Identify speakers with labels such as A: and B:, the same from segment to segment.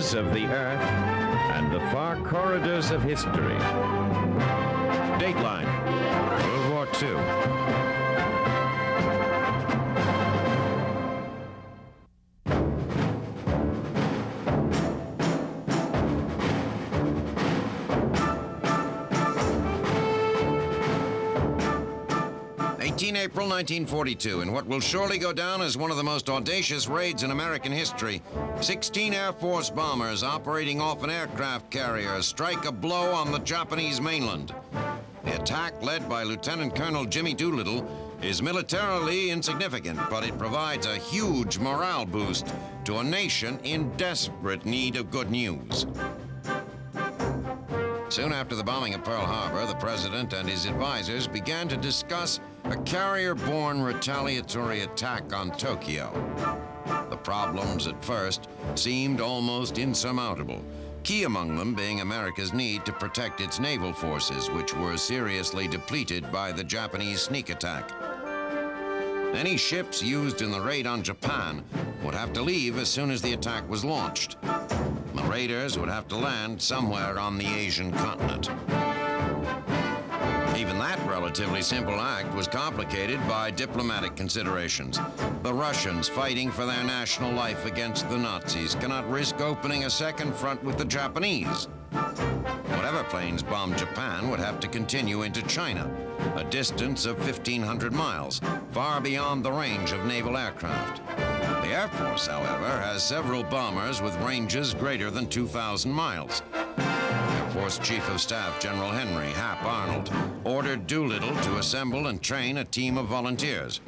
A: depths of the earth and the far corridors of history. Dateline, World War II.
B: 18 April 1942, in what will surely go down as one of the most audacious raids in American history, 16 Air Force bombers operating off an aircraft carrier strike a blow on the Japanese mainland. The attack, led by Lieutenant Colonel Jimmy Doolittle, is militarily insignificant, but it provides a huge morale boost to a nation in desperate need of good news. Soon after the bombing of Pearl Harbor, the president and his advisors began to discuss a carrier-borne retaliatory attack on Tokyo. The problems at first seemed almost insurmountable, key among them being America's need to protect its naval forces, which were seriously depleted by the Japanese sneak attack. Any ships used in the raid on Japan would have to leave as soon as the attack was launched. The raiders would have to land somewhere on the Asian continent. Even that relatively simple act was complicated by diplomatic considerations. The Russians, fighting for their national life against the Nazis, cannot risk opening a second front with the Japanese. Whatever planes bombed Japan would have to continue into China, a distance of 1,500 miles, far beyond the range of naval aircraft. The Air Force, however, has several bombers with ranges greater than 2,000 miles. Air Force Chief of Staff General Henry Hap Arnold ordered Doolittle to assemble and train a team of volunteers.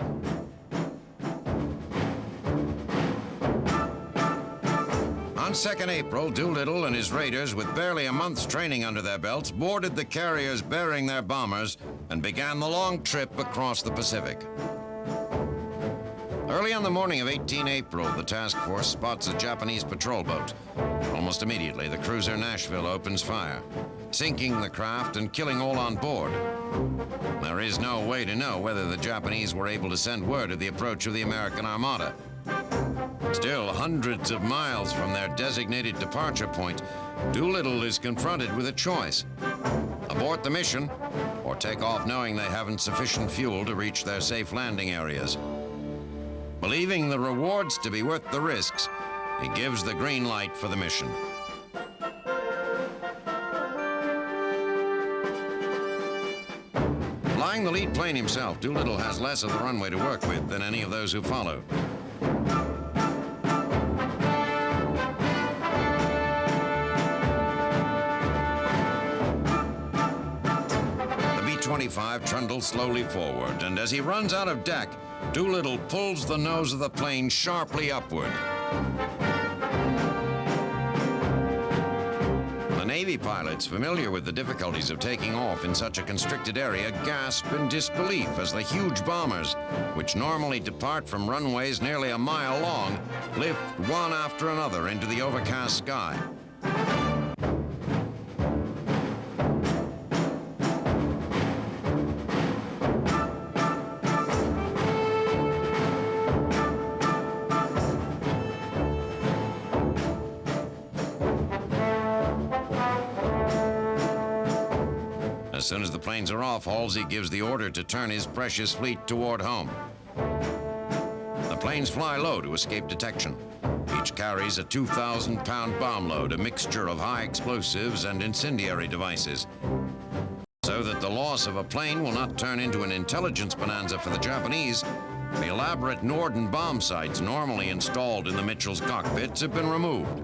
B: On 2nd April, Doolittle and his raiders, with barely a month's training under their belts, boarded the carriers bearing their bombers and began the long trip across the Pacific. Early on the morning of 18 April, the task force spots a Japanese patrol boat. Almost immediately, the cruiser Nashville opens fire, sinking the craft and killing all on board. There is no way to know whether the Japanese were able to send word of the approach of the American Armada. Still, hundreds of miles from their designated departure point, Doolittle is confronted with a choice: abort the mission or take off knowing they haven't sufficient fuel to reach their safe landing areas. Believing the rewards to be worth the risks, he gives the green light for the mission. Flying the lead plane himself, Doolittle has less of the runway to work with than any of those who followed. The B-25 trundles slowly forward, and as he runs out of deck, Doolittle pulls the nose of the plane sharply upward. The Navy pilots, familiar with the difficulties of taking off in such a constricted area, gasp in disbelief as the huge bombers, which normally depart from runways nearly a mile long, lift one after another into the overcast sky. As soon as the planes are off, Halsey gives the order to turn his precious fleet toward home. The planes fly low to escape detection. Each carries a 2,000-pound bomb load, a mixture of high explosives and incendiary devices. So that the loss of a plane will not turn into an intelligence bonanza for the Japanese, the elaborate Norden bomb sights normally installed in the Mitchell's cockpits have been removed.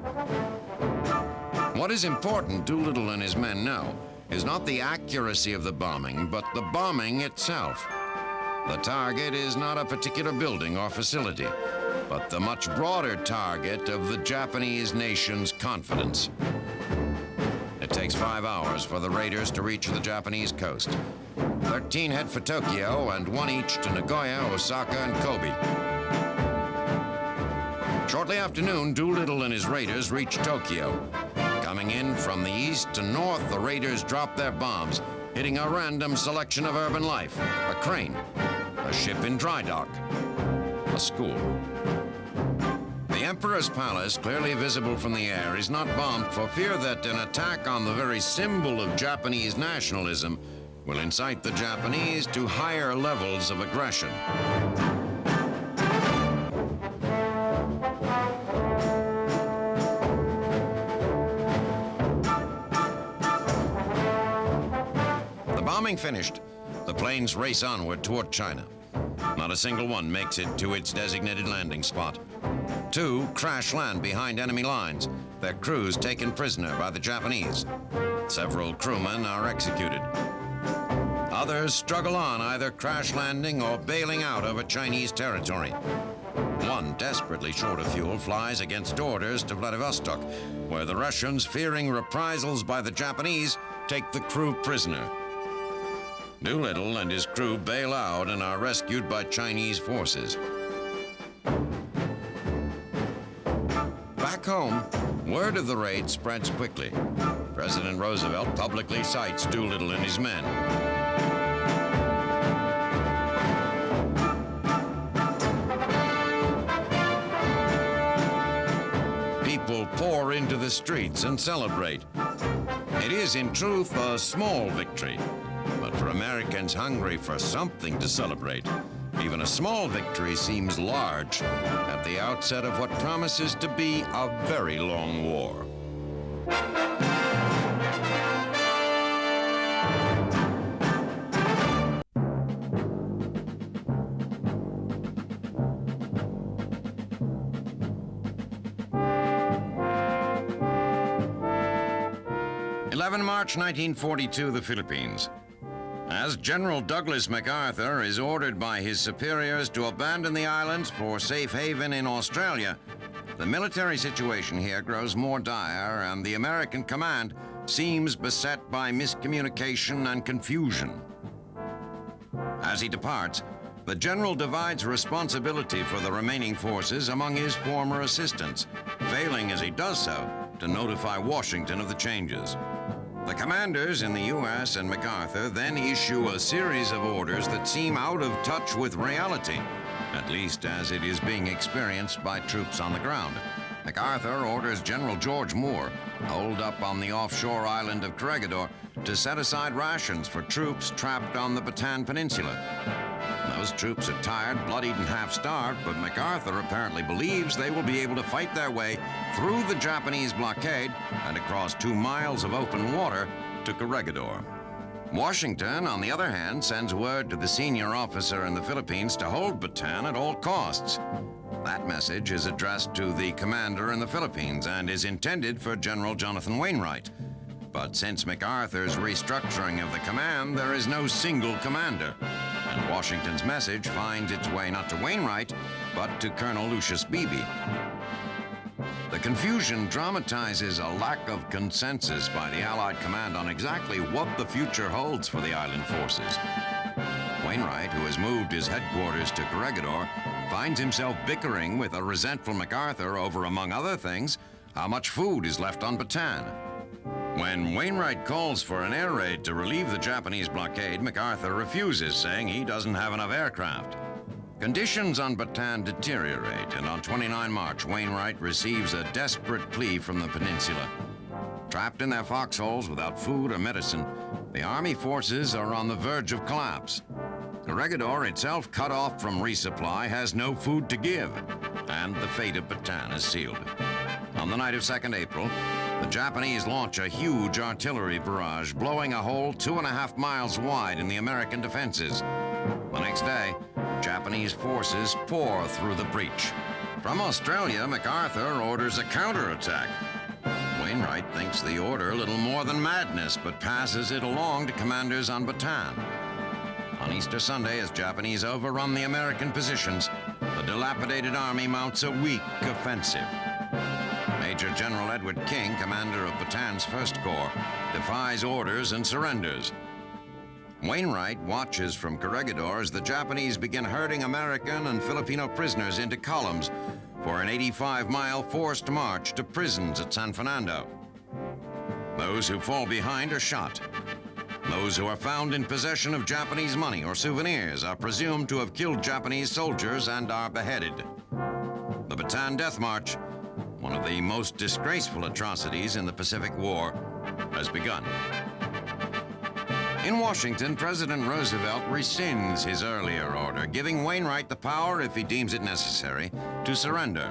B: What is important, Doolittle and his men know, is not the accuracy of the bombing, but the bombing itself. The target is not a particular building or facility, but the much broader target of the Japanese nation's confidence. It takes 5 hours for the raiders to reach the Japanese coast. 13 head for Tokyo and 1 each to Nagoya, Osaka, and Kobe. Shortly after noon, Doolittle and his raiders reach Tokyo. Coming in from the east to north, the raiders drop their bombs, hitting a random selection of urban life: a crane, a ship in dry dock, a school. The Emperor's Palace, clearly visible from the air, is not bombed for fear that an attack on the very symbol of Japanese nationalism will incite the Japanese to higher levels of aggression. The bombing finished, the planes race onward toward China. Not a single one makes it to its designated landing spot. 2 crash land behind enemy lines, their crews taken prisoner by the Japanese. Several crewmen are executed. Others struggle on, either crash landing or bailing out over Chinese territory. One, desperately short of fuel, flies against orders to Vladivostok, where the Russians, fearing reprisals by the Japanese, take the crew prisoner. Doolittle and his crew bail out and are rescued by Chinese forces. Back home, word of the raid spreads quickly. President Roosevelt publicly cites Doolittle and his men. People pour into the streets and celebrate. It is, in truth, a small victory. But for Americans hungry for something to celebrate, even a small victory seems large at the outset of what promises to be a very long war. March 1942, the Philippines. As General Douglas MacArthur is ordered by his superiors to abandon the islands for safe haven in Australia, the military situation here grows more dire, and the American command seems beset by miscommunication and confusion. As he departs, the general divides responsibility for the remaining forces among his former assistants, failing as he does so to notify Washington of the changes. The commanders in the U.S. and MacArthur then issue a series of orders that seem out of touch with reality, at least as it is being experienced by troops on the ground. MacArthur orders General George Moore, holed up on the offshore island of Corregidor, to set aside rations for troops trapped on the Bataan Peninsula. Those troops are tired, bloodied, and half-starved, but MacArthur apparently believes they will be able to fight their way through the Japanese blockade and across 2 miles of open water to Corregidor. Washington, on the other hand, sends word to the senior officer in the Philippines to hold Bataan at all costs. That message is addressed to the commander in the Philippines and is intended for General Jonathan Wainwright. But since MacArthur's restructuring of the command, there is no single commander. And Washington's message finds its way not to Wainwright, but to Colonel Lucius Beebe. The confusion dramatizes a lack of consensus by the Allied command on exactly what the future holds for the island forces. Wainwright, who has moved his headquarters to Corregidor, finds himself bickering with a resentful MacArthur over, among other things, how much food is left on Bataan. When Wainwright calls for an air raid to relieve the Japanese blockade, MacArthur refuses, saying he doesn't have enough aircraft. Conditions on Bataan deteriorate, and on 29 March, Wainwright receives a desperate plea from the peninsula. Trapped in their foxholes without food or medicine, the Army forces are on the verge of collapse. Corregidor, itself cut off from resupply, has no food to give, and the fate of Bataan is sealed. On the night of 2nd April, the Japanese launch a huge artillery barrage, blowing a hole 2.5 miles wide in the American defenses. The next day, Japanese forces pour through the breach. From Australia, MacArthur orders a counterattack. Wainwright thinks the order little more than madness, but passes it along to commanders on Bataan. On Easter Sunday, as Japanese overrun the American positions, the dilapidated army mounts a weak offensive. Major General Edward King, commander of Bataan's 1st Corps, defies orders and surrenders. Wainwright watches from Corregidor as the Japanese begin herding American and Filipino prisoners into columns for an 85-mile forced march to prisons at San Fernando. Those who fall behind are shot. Those who are found in possession of Japanese money or souvenirs are presumed to have killed Japanese soldiers and are beheaded. The The Bataan Death March, one of the most disgraceful atrocities in the Pacific War, has begun. In Washington, President Roosevelt rescinds his earlier order, giving Wainwright the power, if he deems it necessary, to surrender.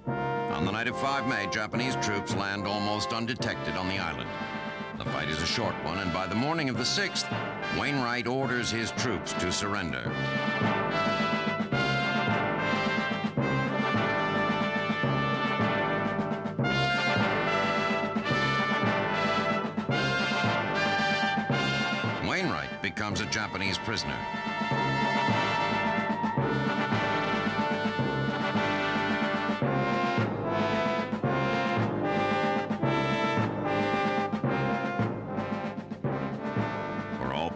B: On the night of 5 May, Japanese troops land almost undetected on the island. The fight is a short one, and by the morning of the 6th, Wainwright orders his troops to surrender. Wainwright becomes a Japanese prisoner.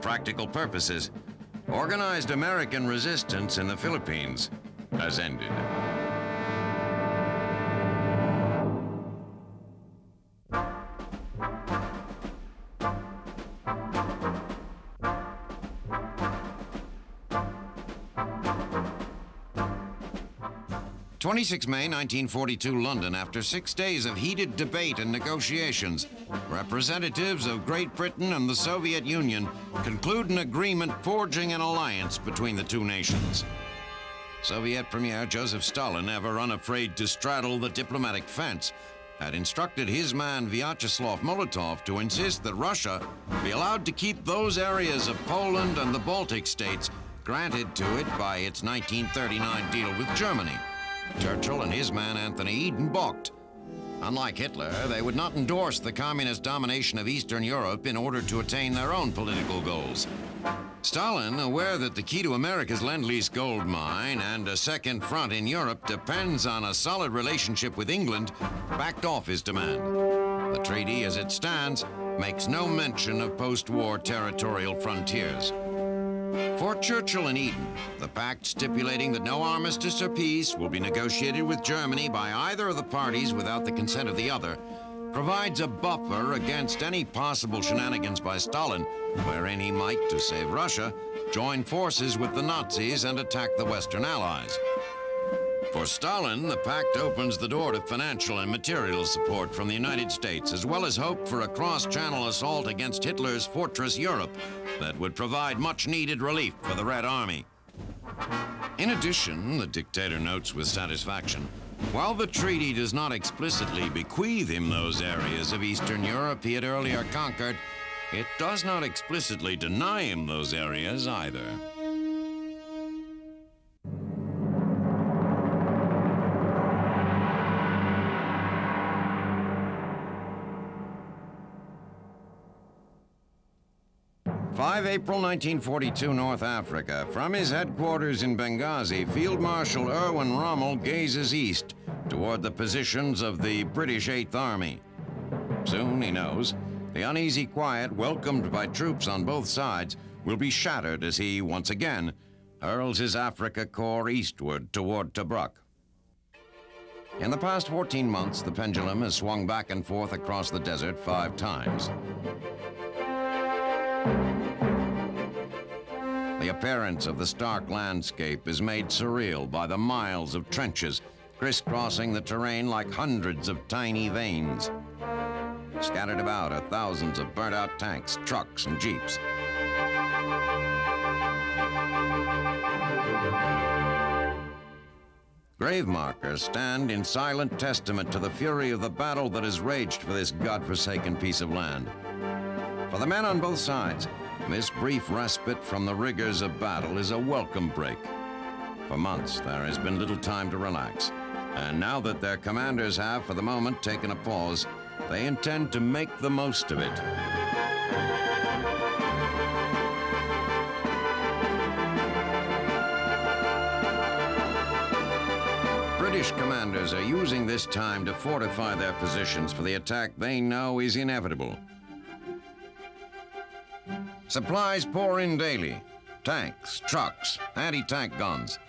B: Practical purposes, organized American resistance in the Philippines has ended. May 1942, London. After 6 days of heated debate and negotiations, representatives of Great Britain and the Soviet Union conclude an agreement forging an alliance between the two nations. Soviet Premier Joseph Stalin, ever unafraid to straddle the diplomatic fence, had instructed his man Vyacheslav Molotov to insist that Russia be allowed to keep those areas of Poland and the Baltic states granted to it by its 1939 deal with Germany. Churchill and his man Anthony Eden balked. Unlike Hitler, they would not endorse the communist domination of Eastern Europe in order to attain their own political goals. Stalin, aware that the key to America's Lend-Lease gold mine and a second front in Europe depends on a solid relationship with England, backed off his demand. The treaty, as it stands, makes no mention of post-war territorial frontiers. For Churchill and Eden, the pact stipulating that no armistice or peace will be negotiated with Germany by either of the parties without the consent of the other provides a buffer against any possible shenanigans by Stalin, wherein he might, to save Russia, join forces with the Nazis and attack the Western Allies. For Stalin, the pact opens the door to financial and material support from the United States, as well as hope for a cross-channel assault against Hitler's Fortress Europe that would provide much-needed relief for the Red Army. In addition, the dictator notes with satisfaction, while the treaty does not explicitly bequeath him those areas of Eastern Europe he had earlier conquered, it does not explicitly deny him those areas either. 5 April 1942, North Africa. From his headquarters in Benghazi, Field Marshal Erwin Rommel gazes east toward the positions of the British Eighth Army. Soon, he knows, the uneasy quiet welcomed by troops on both sides will be shattered as he, once again, hurls his Africa Corps eastward toward Tobruk. In the past 14 months, the pendulum has swung back and forth across the desert 5 times. The appearance of the stark landscape is made surreal by the miles of trenches crisscrossing the terrain like hundreds of tiny veins. Scattered about are thousands of burnt-out tanks, trucks, and jeeps. Grave markers stand in silent testament to the fury of the battle that has raged for this godforsaken piece of land. For the men on both sides, this brief respite from the rigors of battle is a welcome break. For months, there has been little time to relax. And now that their commanders have, for the moment, taken a pause, they intend to make the most of it. British commanders are using this time to fortify their positions for the attack they know is inevitable. Supplies pour in daily. Tanks, trucks, anti-tank guns.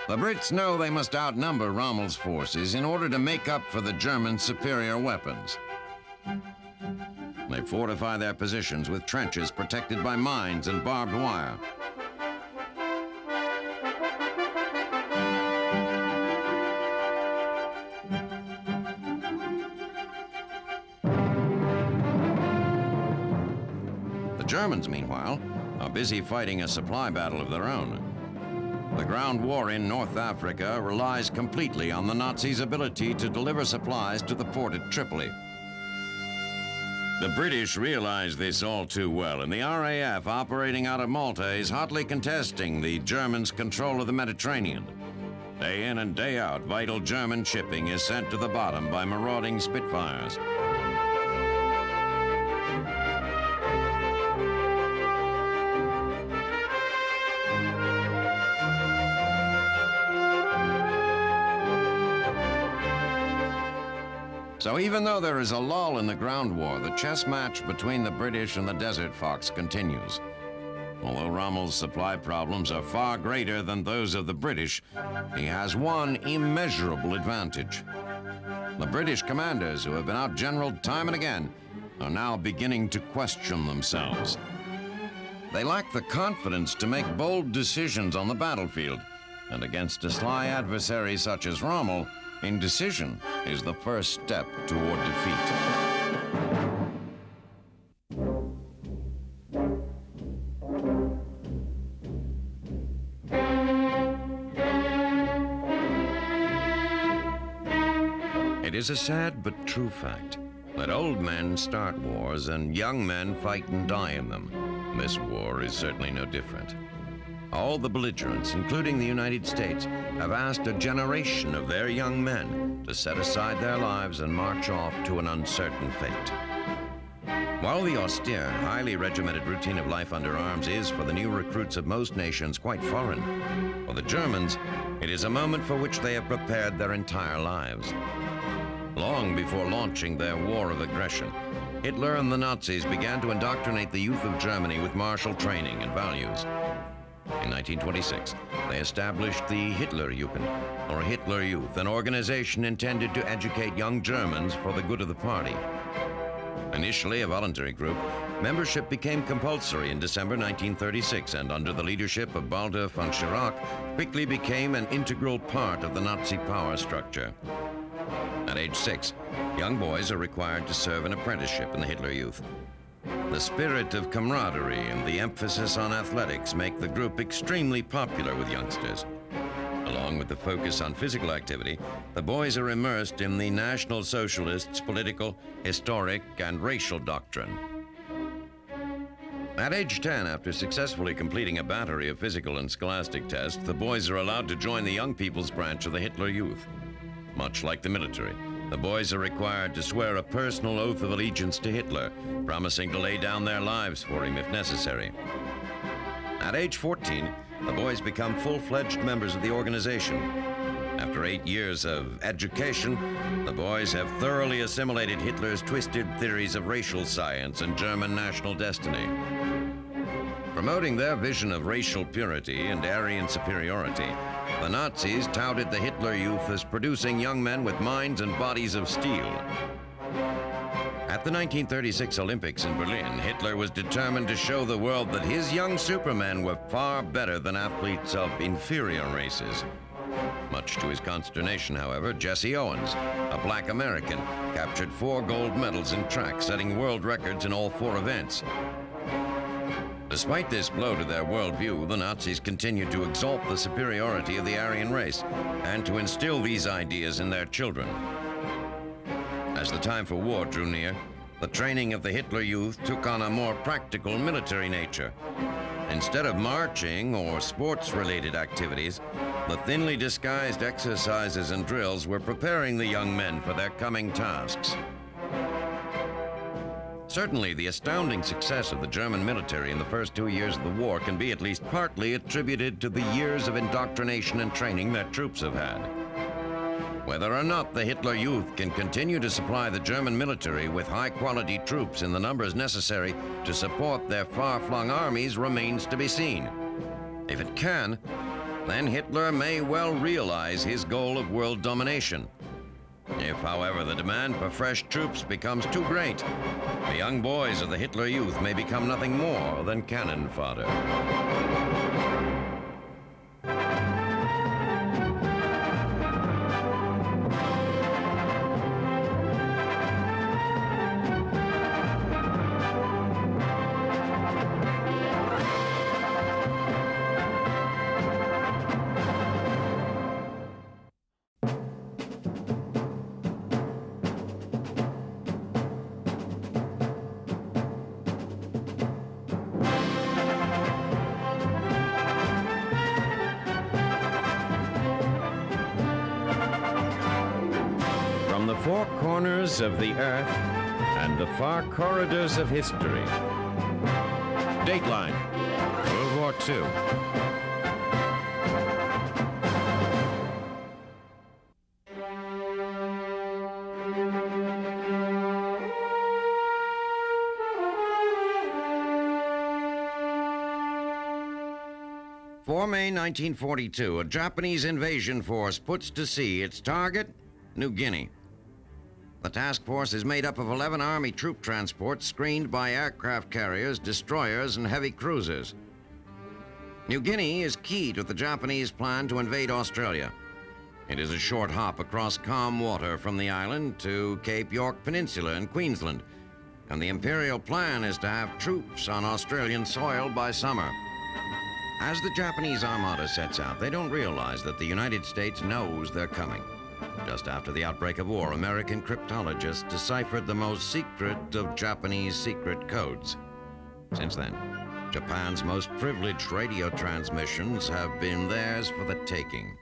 B: The Brits know they must outnumber Rommel's forces in order to make up for the Germans' superior weapons. They fortify their positions with trenches protected by mines and barbed wire. The Germans, meanwhile, are busy fighting a supply battle of their own. The ground war in North Africa relies completely on the Nazis' ability to deliver supplies to the port at Tripoli. The British realize this all too well, and the RAF operating out of Malta is hotly contesting the Germans' control of the Mediterranean. Day in and day out, vital German shipping is sent to the bottom by marauding Spitfires. So even though there is a lull in the ground war, the chess match between the British and the Desert Fox continues. Although Rommel's supply problems are far greater than those of the British, he has one immeasurable advantage. The British commanders, who have been outgeneraled time and again, are now beginning to question themselves. They lack the confidence to make bold decisions on the battlefield, and against a sly adversary such as Rommel, indecision is the first step toward defeat. It is a sad but true fact that old men start wars and young men fight and die in them. This war is certainly no different. All the belligerents, including the United States, have asked a generation of their young men to set aside their lives and march off to an uncertain fate. While the austere, highly regimented routine of life under arms is, for the new recruits of most nations, quite foreign, for the Germans, it is a moment for which they have prepared their entire lives. Long before launching their war of aggression, Hitler and the Nazis began to indoctrinate the youth of Germany with martial training and values. In 1926, they established the Hitlerjugend, or Hitler Youth, an organization intended to educate young Germans for the good of the party. Initially a voluntary group, membership became compulsory in December 1936, and under the leadership of Baldur von Schirach, quickly became an integral part of the Nazi power structure. At age 6, young boys are required to serve an apprenticeship in the Hitler Youth. The spirit of camaraderie and the emphasis on athletics make the group extremely popular with youngsters. Along with the focus on physical activity, the boys are immersed in the National Socialists' political, historic, and racial doctrine. At age 10, after successfully completing a battery of physical and scholastic tests, the boys are allowed to join the young people's branch of the Hitler Youth. Much like the military, the boys are required to swear a personal oath of allegiance to Hitler, promising to lay down their lives for him if necessary. At age 14, the boys become full-fledged members of the organization. After 8 years of education, the boys have thoroughly assimilated Hitler's twisted theories of racial science and German national destiny. Promoting their vision of racial purity and Aryan superiority, the Nazis touted the Hitler Youth as producing young men with minds and bodies of steel. At the 1936 Olympics in Berlin, Hitler was determined to show the world that his young supermen were far better than athletes of inferior races. Much to his consternation, however, Jesse Owens, a black American, captured 4 gold medals in track, setting world records in all 4 events. Despite this blow to their worldview, the Nazis continued to exalt the superiority of the Aryan race and to instill these ideas in their children. As the time for war drew near, the training of the Hitler Youth took on a more practical military nature. Instead of marching or sports-related activities, the thinly disguised exercises and drills were preparing the young men for their coming tasks. Certainly, the astounding success of the German military in the first 2 years of the war can be at least partly attributed to the years of indoctrination and training their troops have had. Whether or not the Hitler Youth can continue to supply the German military with high-quality troops in the numbers necessary to support their far-flung armies remains to be seen. If it can, then Hitler may well realize his goal of world domination. If, however, the demand for fresh troops becomes too great, the young boys of the Hitler Youth may become nothing more than cannon fodder.
A: from the four corners of the earth and the far corridors of history.
B: Dateline, World War II. May 1942, a Japanese invasion force puts to sea. Its target, New Guinea. The task force is made up of 11 Army troop transports screened by aircraft carriers, destroyers, and heavy cruisers. New Guinea is key to the Japanese plan to invade Australia. It is a short hop across calm water from the island to Cape York Peninsula in Queensland, and the Imperial plan is to have troops on Australian soil by summer. As the Japanese Armada sets out, they don't realize that the United States knows they're coming. Just after the outbreak of war, American cryptologists deciphered the most secret of Japanese secret codes. Since then, Japan's most privileged radio transmissions have been theirs for the taking.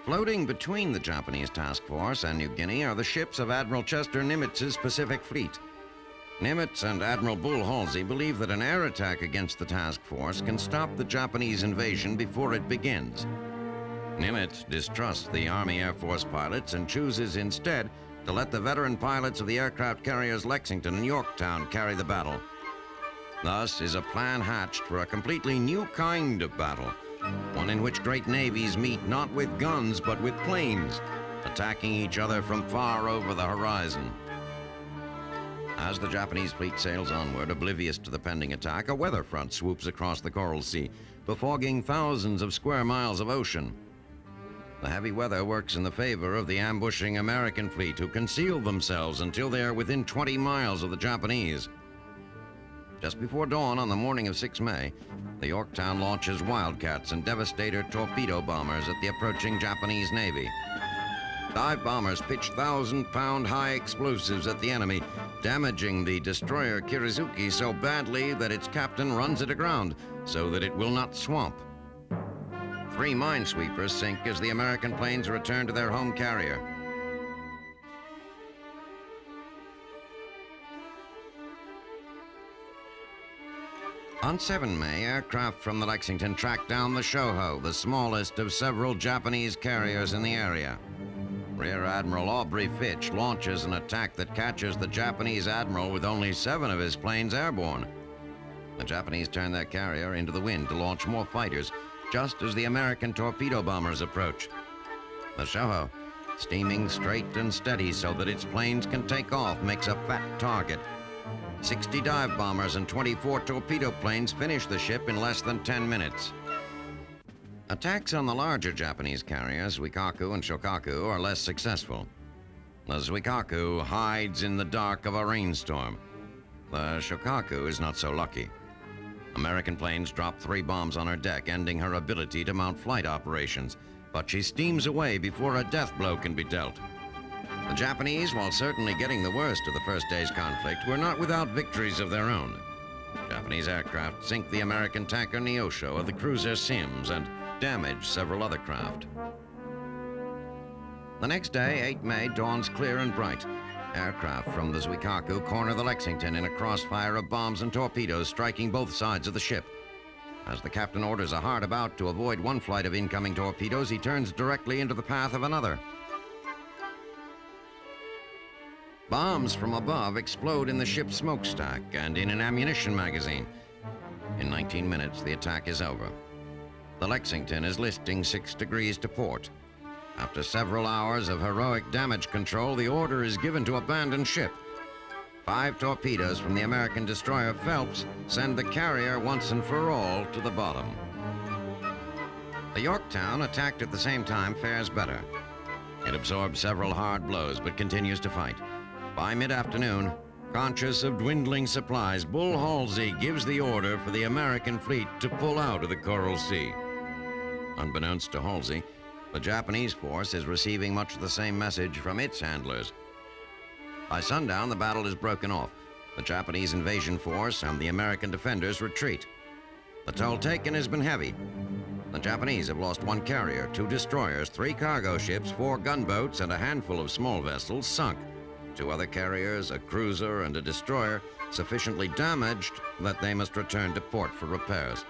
B: Floating between the Japanese task force and New Guinea are the ships of Admiral Chester Nimitz's Pacific Fleet. Nimitz and Admiral Bull Halsey believe that an air attack against the task force can stop the Japanese invasion before it begins. Nimitz distrusts the Army Air Force pilots and chooses instead to let the veteran pilots of the aircraft carriers Lexington and Yorktown carry the battle. Thus is a plan hatched for a completely new kind of battle, one in which great navies meet not with guns but with planes, attacking each other from far over the horizon. As the Japanese fleet sails onward, oblivious to the pending attack, a weather front swoops across the Coral Sea, befogging thousands of square miles of ocean. The heavy weather works in the favor of the ambushing American fleet, who conceal themselves until they are within 20 miles of the Japanese. Just before dawn on the morning of 6 May, the Yorktown launches Wildcats and Devastator torpedo bombers at the approaching Japanese Navy. Dive bombers pitch 1,000-pound high explosives at the enemy, damaging the destroyer Kirizuki so badly that its captain runs it aground so that it will not swamp. 3 minesweepers sink as the American planes return to their home carrier. On 7 May, aircraft from the Lexington tracked down the Shoho, the smallest of several Japanese carriers in the area. Rear Admiral Aubrey Fitch launches an attack that catches the Japanese admiral with only 7 of his planes airborne. The Japanese turn their carrier into the wind to launch more fighters, just as the American torpedo bombers approach. The Shoho, steaming straight and steady so that its planes can take off, makes a fat target. 60 dive bombers and 24 torpedo planes finish the ship in less than 10 minutes. Attacks on the larger Japanese carriers, Zuikaku and Shokaku, are less successful. The Zuikaku hides in the dark of a rainstorm. The Shokaku is not so lucky. American planes drop 3 bombs on her deck, ending her ability to mount flight operations, but she steams away before a death blow can be dealt. The Japanese, while certainly getting the worst of the first day's conflict, were not without victories of their own. Japanese aircraft sink the American tanker Neosho of the cruiser Sims and damage several other craft. The next day, 8 May, dawns clear and bright. Aircraft from the Zuikaku corner the Lexington in a crossfire of bombs and torpedoes, striking both sides of the ship. As the captain orders a hard about to avoid one flight of incoming torpedoes, he turns directly into the path of another. Bombs from above explode in the ship's smokestack and in an ammunition magazine. In 19 minutes, the attack is over. The Lexington is listing 6 degrees to port. After several hours of heroic damage control, the order is given to abandon ship. 5 torpedoes from the American destroyer Phelps send the carrier once and for all to the bottom. The Yorktown, attacked at the same time, fares better. It absorbs several hard blows but continues to fight. By mid-afternoon, conscious of dwindling supplies, Bull Halsey gives the order for the American fleet to pull out of the Coral Sea. Unbeknownst to Halsey, the Japanese force is receiving much the same message from its handlers. By sundown, the battle is broken off. The Japanese invasion force and the American defenders retreat. The toll taken has been heavy. The Japanese have lost 1 carrier, 2 destroyers, 3 cargo ships, 4 gunboats, and a handful of small vessels sunk. 2 other carriers, a cruiser, and a destroyer sufficiently damaged that they must return to port for repairs.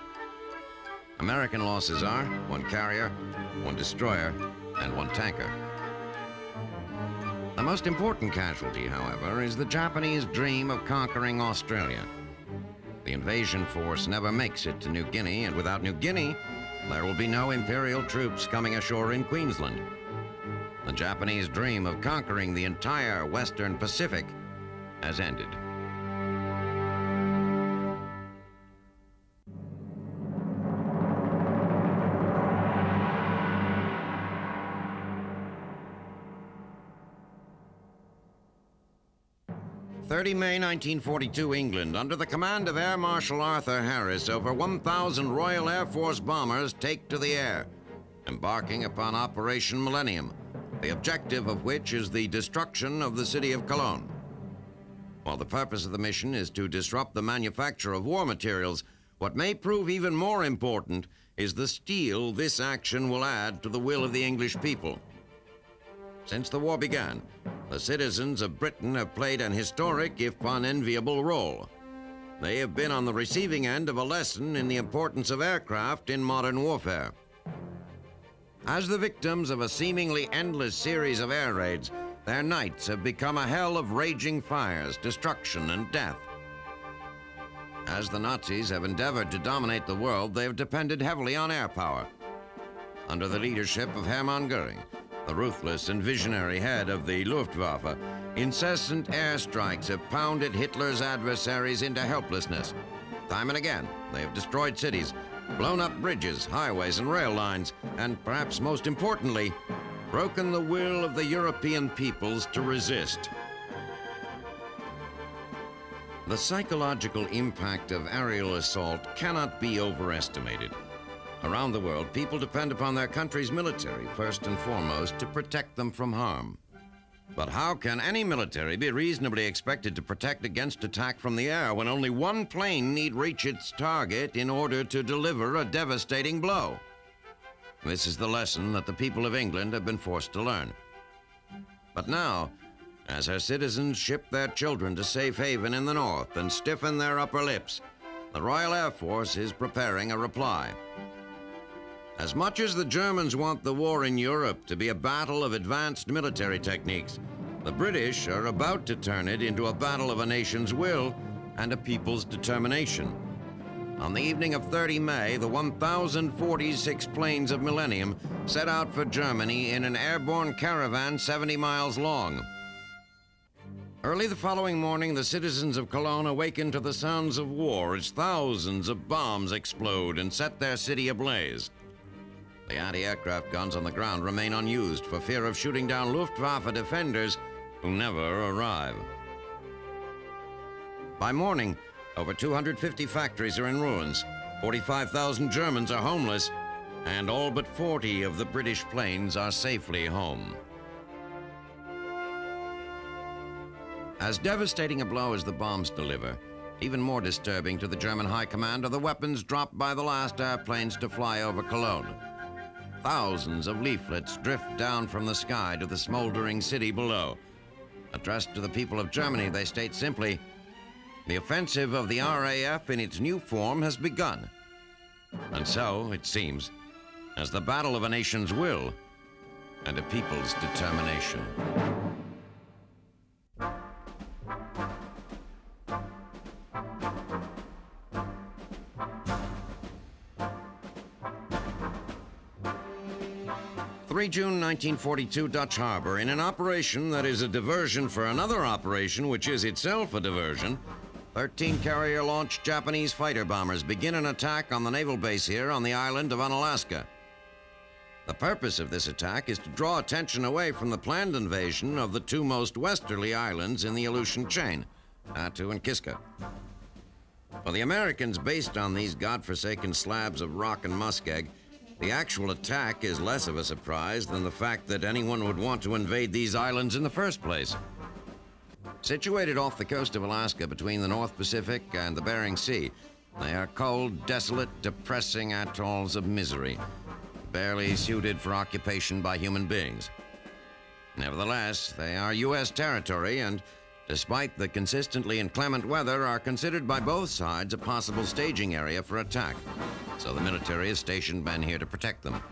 B: American losses are 1 carrier, 1 destroyer, and 1 tanker. The most important casualty, however, is the Japanese dream of conquering Australia. The invasion force never makes it to New Guinea, and without New Guinea, there will be no imperial troops coming ashore in Queensland. The Japanese dream of conquering the entire Western Pacific has ended. May 1942, England, under the command of Air Marshal Arthur Harris, over 1,000 Royal Air Force bombers take to the air, embarking upon Operation Millennium, the objective of which is the destruction of the city of Cologne. While the purpose of the mission is to disrupt the manufacture of war materials, what may prove even more important is the steel this action will add to the will of the English people. Since the war began, the citizens of Britain have played an historic, if unenviable, role. They have been on the receiving end of a lesson in the importance of aircraft in modern warfare. As the victims of a seemingly endless series of air raids, their nights have become a hell of raging fires, destruction, and death. As the Nazis have endeavored to dominate the world, they have depended heavily on air power. Under the leadership of Hermann Goering, the ruthless and visionary head of the Luftwaffe, incessant airstrikes have pounded Hitler's adversaries into helplessness. Time and again, they have destroyed cities, blown up bridges, highways, and rail lines, and perhaps most importantly, broken the will of the European peoples to resist. The psychological impact of aerial assault cannot be overestimated. Around the world, people depend upon their country's military, first and foremost, to protect them from harm. But how can any military be reasonably expected to protect against attack from the air when only 1 plane need reach its target in order to deliver a devastating blow? This is the lesson that the people of England have been forced to learn. But now, as her citizens ship their children to safe haven in the north and stiffen their upper lips, the Royal Air Force is preparing a reply. As much as the Germans want the war in Europe to be a battle of advanced military techniques, the British are about to turn it into a battle of a nation's will and a people's determination. On the evening of 30 May, the 1,046 planes of Millennium set out for Germany in an airborne caravan 70 miles long. Early the following morning, the citizens of Cologne awaken to the sounds of war as thousands of bombs explode and set their city ablaze. The anti-aircraft guns on the ground remain unused for fear of shooting down Luftwaffe defenders who never arrive. By morning, over 250 factories are in ruins, 45,000 Germans are homeless, and all but 40 of the British planes are safely home. As devastating a blow as the bombs deliver, even more disturbing to the German high command are the weapons dropped by the last airplanes to fly over Cologne. Thousands of leaflets drift down from the sky to the smoldering city below. Addressed to the people of Germany, they state simply, "The offensive of the RAF in its new form has begun." And so, it seems, as the battle of a nation's will and a people's determination. June 1942, Dutch Harbor. In an operation that is a diversion for another operation, which is itself a diversion, 13 carrier-launched Japanese fighter bombers begin an attack on the naval base here on the island of Unalaska. The purpose of this attack is to draw attention away from the planned invasion of the 2 most westerly islands in the Aleutian chain, Attu and Kiska. For the Americans, based on these godforsaken slabs of rock and muskeg, the actual attack is less of a surprise than the fact that anyone would want to invade these islands in the first place. Situated off the coast of Alaska between the North Pacific and the Bering Sea, They are cold, desolate, depressing atolls of misery, barely suited for occupation by human beings. Nevertheless, they are U.S. territory and, despite the consistently inclement weather, are considered by both sides a possible staging area for attack, so the military has stationed men here to protect them.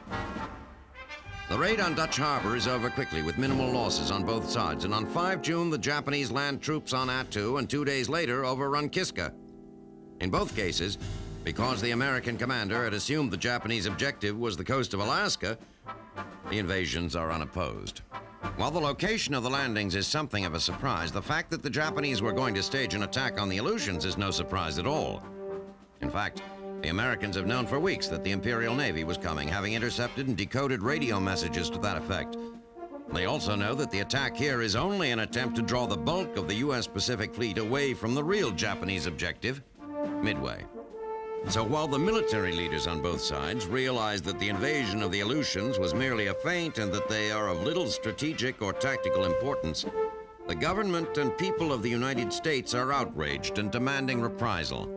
B: The raid on Dutch Harbor is over quickly with minimal losses on both sides, and on 5 June, the Japanese land troops on Attu and 2 days later overrun Kiska. In both cases, because the American commander had assumed the Japanese objective was the coast of Alaska, the invasions are unopposed. While the location of the landings is something of a surprise, the fact that the Japanese were going to stage an attack on the Aleutians is no surprise at all. In fact, the Americans have known for weeks that the Imperial Navy was coming, having intercepted and decoded radio messages to that effect. They also know that the attack here is only an attempt to draw the bulk of the U.S. Pacific Fleet away from the real Japanese objective, Midway. So while the military leaders on both sides realize that the invasion of the Aleutians was merely a feint and that they are of little strategic or tactical importance, the government and people of the United States are outraged and demanding reprisal.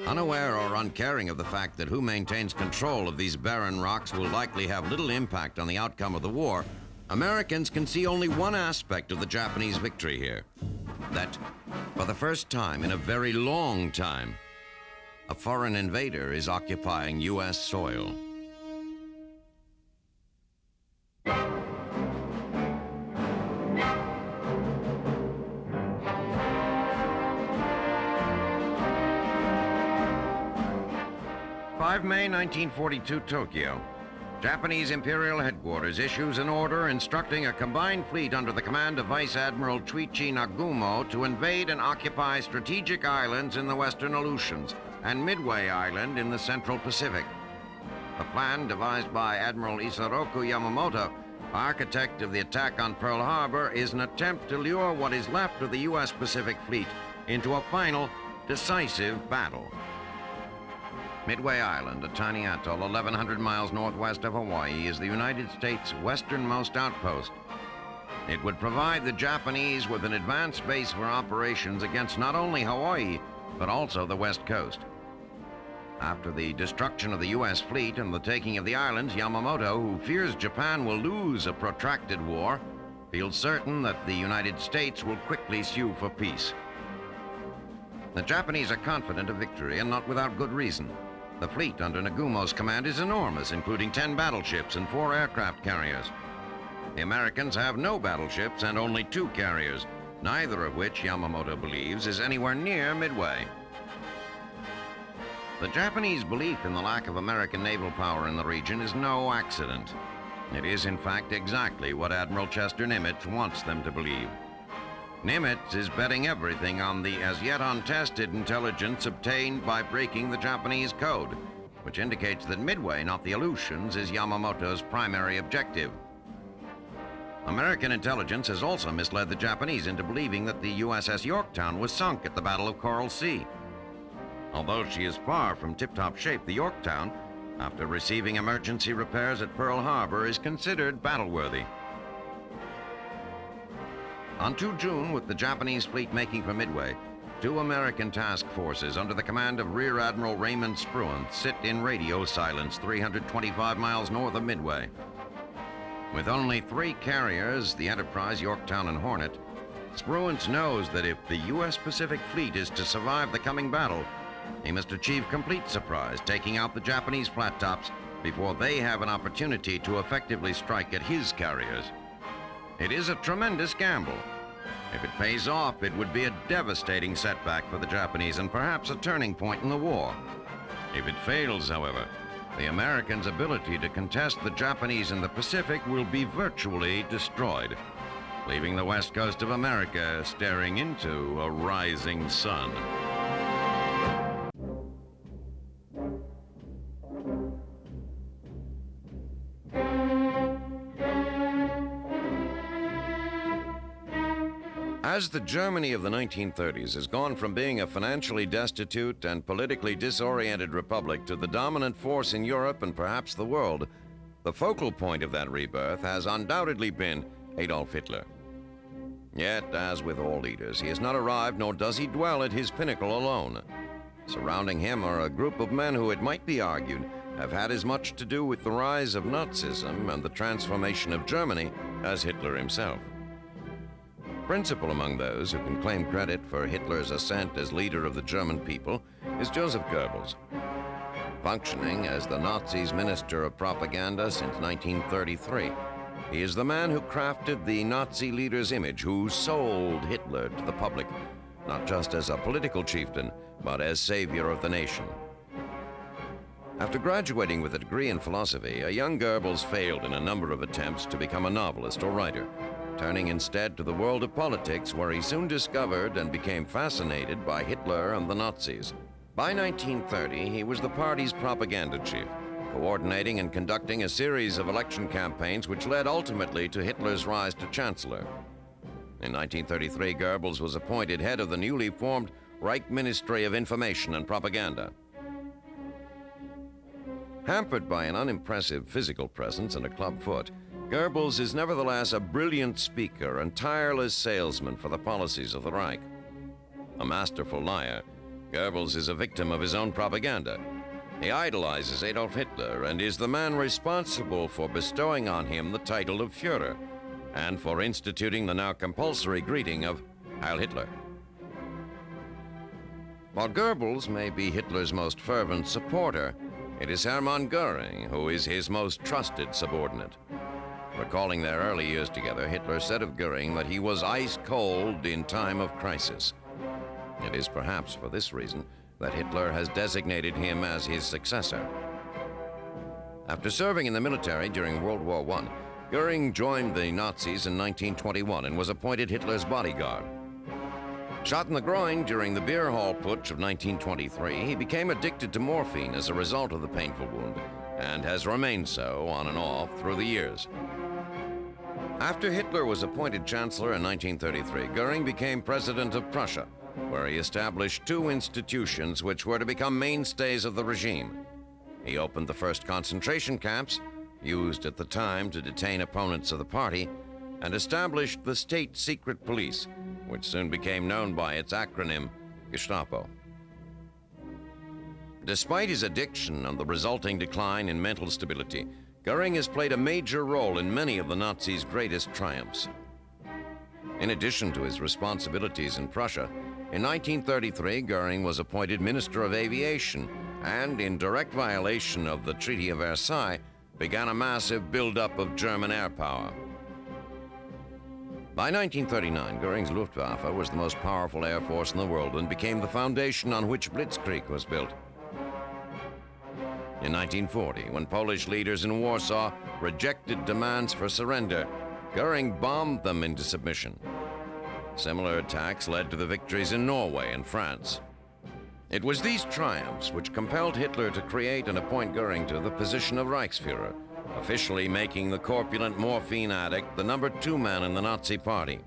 B: Unaware or uncaring of the fact that who maintains control of these barren rocks will likely have little impact on the outcome of the war, Americans can see only one aspect of the Japanese victory here. That, for the first time in a very long time, a foreign invader is occupying U.S. soil. May 1942, Tokyo. Japanese Imperial Headquarters issues an order instructing a combined fleet under the command of Vice Admiral Chuichi Nagumo to invade and occupy strategic islands in the western Aleutians and Midway Island in the Central Pacific. The plan, devised by Admiral Isoroku Yamamoto, architect of the attack on Pearl Harbor, is an attempt to lure what is left of the U.S. Pacific Fleet into a final, decisive battle. Midway Island, a tiny atoll 1,100 miles northwest of Hawaii, is the United States' westernmost outpost. It would provide the Japanese with an advanced base for operations against not only Hawaii, but also the West Coast. After the destruction of the U.S. fleet and the taking of the islands, Yamamoto, who fears Japan will lose a protracted war, feels certain that the United States will quickly sue for peace. The Japanese are confident of victory, and not without good reason. The fleet under Nagumo's command is enormous, including 10 battleships and 4 aircraft carriers. The Americans have no battleships and only 2 carriers, neither of which Yamamoto believes is anywhere near Midway. The Japanese belief in the lack of American naval power in the region is no accident. It is, in fact, exactly what Admiral Chester Nimitz wants them to believe. Nimitz is betting everything on the as-yet untested intelligence obtained by breaking the Japanese code, which indicates that Midway, not the Aleutians, is Yamamoto's primary objective. American intelligence has also misled the Japanese into believing that the USS Yorktown was sunk at the Battle of Coral Sea. Although she is far from tip-top shape, the Yorktown, after receiving emergency repairs at Pearl Harbor, is considered battle-worthy. On 2 June, with the Japanese fleet making for Midway, 2 American task forces under the command of Rear Admiral Raymond Spruance sit in radio silence 325 miles north of Midway. With only 3 carriers, the Enterprise, Yorktown, and Hornet, Spruance knows that if the U.S. Pacific Fleet is to survive the coming battle, he must achieve complete surprise, taking out the Japanese flat tops before they have an opportunity to effectively strike at his carriers. It is a tremendous gamble. If it pays off, it would be a devastating setback for the Japanese and perhaps a turning point in the war. If it fails, however, the Americans' ability to contest the Japanese in the Pacific will be virtually destroyed, leaving the west coast of America staring into a rising sun. As the Germany of the 1930s has gone from being a financially destitute and politically disoriented republic to the dominant force in Europe and perhaps the world, the focal point of that rebirth has undoubtedly been Adolf Hitler. Yet, as with all leaders, he has not arrived nor does he dwell at his pinnacle alone. Surrounding him are a group of men who, it might be argued, have had as much to do with the rise of Nazism and the transformation of Germany as Hitler himself. Principal among those who can claim credit for Hitler's ascent as leader of the German people is Joseph Goebbels. Functioning as the Nazis' Minister of Propaganda since 1933, he is the man who crafted the Nazi leader's image, who sold Hitler to the public, not just as a political chieftain, but as savior of the nation. After graduating with a degree in philosophy, a young Goebbels failed in a number of attempts to become a novelist or writer, turning instead to the world of politics, where he soon discovered and became fascinated by Hitler and the Nazis. By 1930, he was the party's propaganda chief, coordinating and conducting a series of election campaigns which led ultimately to Hitler's rise to chancellor. In 1933, Goebbels was appointed head of the newly formed Reich Ministry of Information and Propaganda. Hampered by an unimpressive physical presence and a club foot, Goebbels is nevertheless a brilliant speaker and tireless salesman for the policies of the Reich. A masterful liar, Goebbels is a victim of his own propaganda. He idolizes Adolf Hitler and is the man responsible for bestowing on him the title of Führer and for instituting the now compulsory greeting of Heil Hitler. While Goebbels may be Hitler's most fervent supporter, it is Hermann Goering who is his most trusted subordinate. Recalling their early years together, Hitler said of Goering that he was ice cold in time of crisis. It is perhaps for this reason that Hitler has designated him as his successor. After serving in the military during World War I, Goering joined the Nazis in 1921 and was appointed Hitler's bodyguard. Shot in the groin during the beer hall putsch of 1923, he became addicted to morphine as a result of the painful wound, and has remained so on and off through the years. After Hitler was appointed chancellor in 1933, Goering became president of Prussia, where he established two institutions which were to become mainstays of the regime. He opened the first concentration camps, used at the time to detain opponents of the party, and established the state secret police, which soon became known by its acronym, Gestapo. Despite his addiction and the resulting decline in mental stability, Goering has played a major role in many of the Nazis' greatest triumphs. In addition to his responsibilities in Prussia, in 1933, Goering was appointed Minister of Aviation and, in direct violation of the Treaty of Versailles, began a massive buildup of German air power. By 1939, Goering's Luftwaffe was the most powerful air force in the world and became the foundation on which Blitzkrieg was built. In 1940, when Polish leaders in Warsaw rejected demands for surrender, Goering bombed them into submission. Similar attacks led to the victories in Norway and France. It was these triumphs which compelled Hitler to create and appoint Goering to the position of Reichsführer, officially making the corpulent morphine addict the number 2 man in the Nazi Party.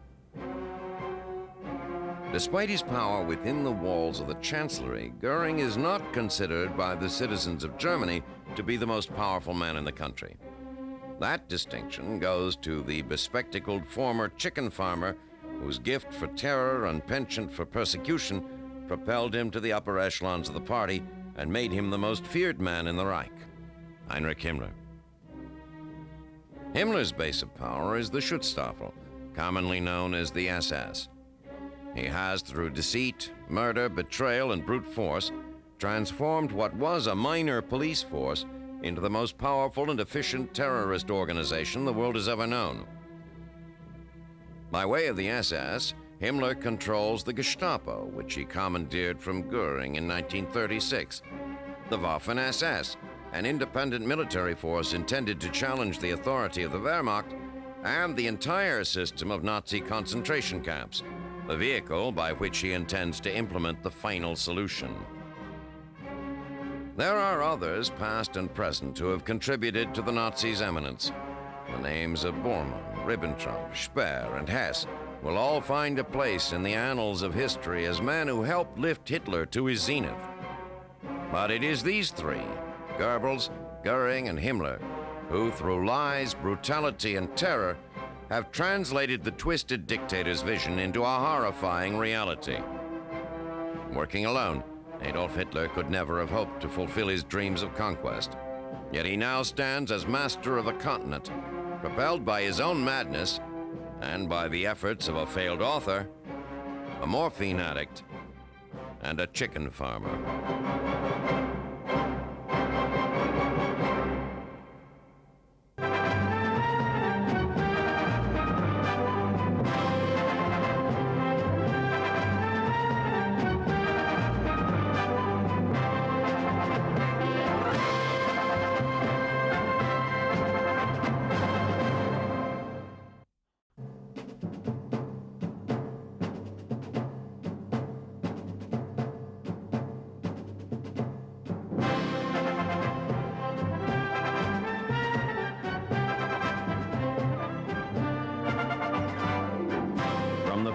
B: Despite his power within the walls of the Chancellery, Goering is not considered by the citizens of Germany to be the most powerful man in the country. That distinction goes to the bespectacled former chicken farmer whose gift for terror and penchant for persecution propelled him to the upper echelons of the party and made him the most feared man in the Reich, Heinrich Himmler. Himmler's base of power is the Schutzstaffel, commonly known as the SS. He has, through deceit, murder, betrayal, and brute force, transformed what was a minor police force into the most powerful and efficient terrorist organization the world has ever known. By way of the SS, Himmler controls the Gestapo, which he commandeered from Goering in 1936, the Waffen-SS, an independent military force intended to challenge the authority of the Wehrmacht, and the entire system of Nazi concentration camps, the vehicle by which he intends to implement the final solution. There are others, past and present, who have contributed to the Nazis' eminence. The names of Bormann, Ribbentrop, Speer, and Hess will all find a place in the annals of history as men who helped lift Hitler to his zenith. But it is these three, Goebbels, Goering, and Himmler, who through lies, brutality, and terror have translated the twisted dictator's vision into a horrifying reality. Working alone, Adolf Hitler could never have hoped to fulfill his dreams of conquest. Yet he now stands as master of a continent, propelled by his own madness and by the efforts of a failed author, a morphine addict, and a chicken farmer.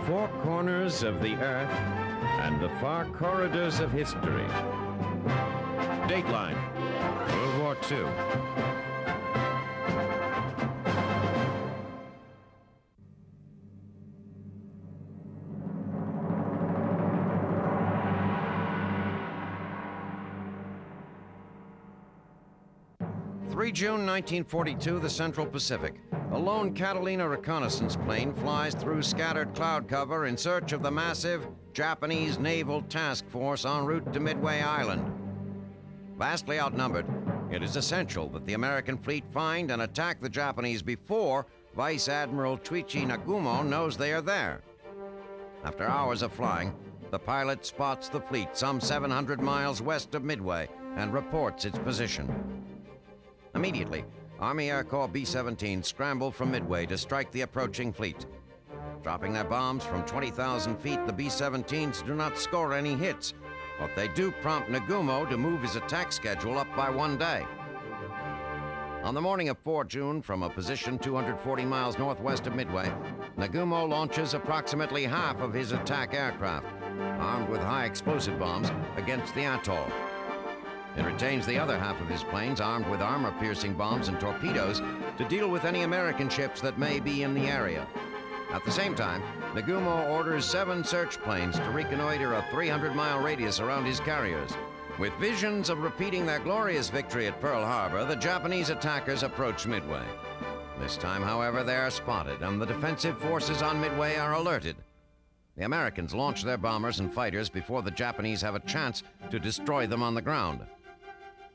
A: Four corners of the earth and the far corridors of history. Dateline, World War II.
B: June 1942, the Central Pacific. A lone Catalina reconnaissance plane flies through scattered cloud cover in search of the massive Japanese naval task force en route to Midway Island. Vastly outnumbered, it is essential that the American fleet find and attack the Japanese before Vice Admiral Chuichi Nagumo knows they are there. After hours of flying, the pilot spots the fleet some 700 miles west of Midway and reports its position. Immediately, Army Air Corps B-17 scramble from Midway to strike the approaching fleet. Dropping their bombs from 20,000 feet, the B-17s do not score any hits, but they do prompt Nagumo to move his attack schedule up by 1 day. On the morning of 4 June, from a position 240 miles northwest of Midway, Nagumo launches approximately half of his attack aircraft, armed with high explosive bombs, against the atoll. It retains the other half of his planes, armed with armor-piercing bombs and torpedoes, to deal with any American ships that may be in the area. At the same time, Nagumo orders 7 search planes to reconnoiter a 300-mile radius around his carriers. With visions of repeating their glorious victory at Pearl Harbor, the Japanese attackers approach Midway. This time, however, they are spotted, and the defensive forces on Midway are alerted. The Americans launch their bombers and fighters before the Japanese have a chance to destroy them on the ground.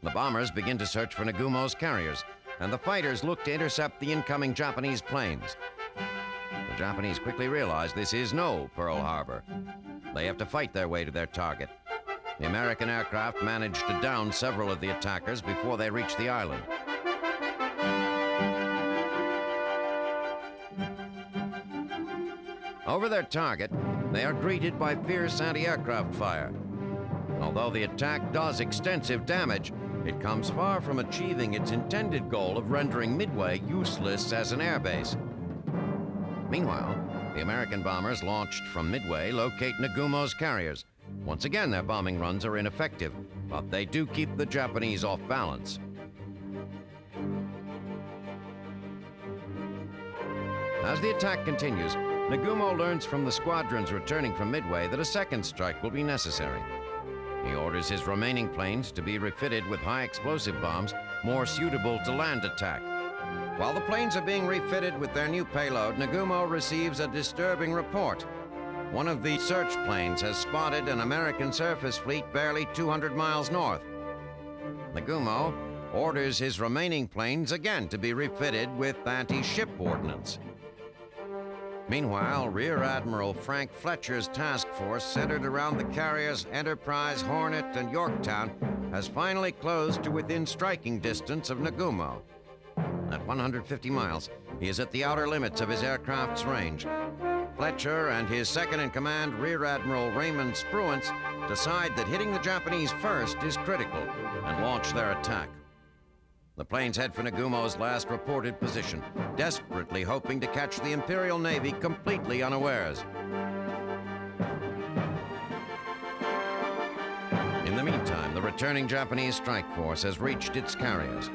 B: The bombers begin to search for Nagumo's carriers, and the fighters look to intercept the incoming Japanese planes. The Japanese quickly realize this is no Pearl Harbor. They have to fight their way to their target. The American aircraft manage to down several of the attackers before they reach the island. Over their target, they are greeted by fierce anti-aircraft fire. Although the attack does extensive damage, it comes far from achieving its intended goal of rendering Midway useless as an airbase. Meanwhile, the American bombers launched from Midway locate Nagumo's carriers. Once again, their bombing runs are ineffective, but they do keep the Japanese off balance. As the attack continues, Nagumo learns from the squadrons returning from Midway that a second strike will be necessary. He orders his remaining planes to be refitted with high explosive bombs more suitable to land attack. While the planes are being refitted with their new payload, Nagumo receives a disturbing report. One of the search planes has spotted an American surface fleet barely 200 miles north. Nagumo orders his remaining planes again to be refitted with anti-ship ordnance. Meanwhile, Rear Admiral Frank Fletcher's task force, centered around the carriers Enterprise, Hornet, and Yorktown, has finally closed to within striking distance of Nagumo. At 150 miles, he is at the outer limits of his aircraft's range. Fletcher and his second-in-command, Rear Admiral Raymond Spruance, decide that hitting the Japanese first is critical and launch their attack. The planes head for Nagumo's last reported position, desperately hoping to catch the Imperial Navy completely unawares. In the meantime, the returning Japanese strike force has reached its carriers.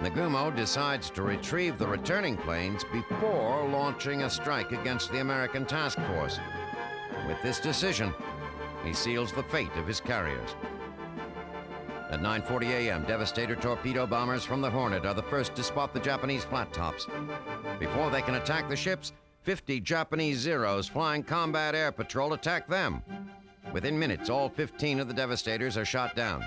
B: Nagumo decides to retrieve the returning planes before launching a strike against the American task force. With this decision, he seals the fate of his carriers. At 9:40 a.m., Devastator torpedo bombers from the Hornet are the first to spot the Japanese flat tops. Before they can attack the ships, 50 Japanese Zeros flying combat air patrol attack them. Within minutes, all 15 of the Devastators are shot down.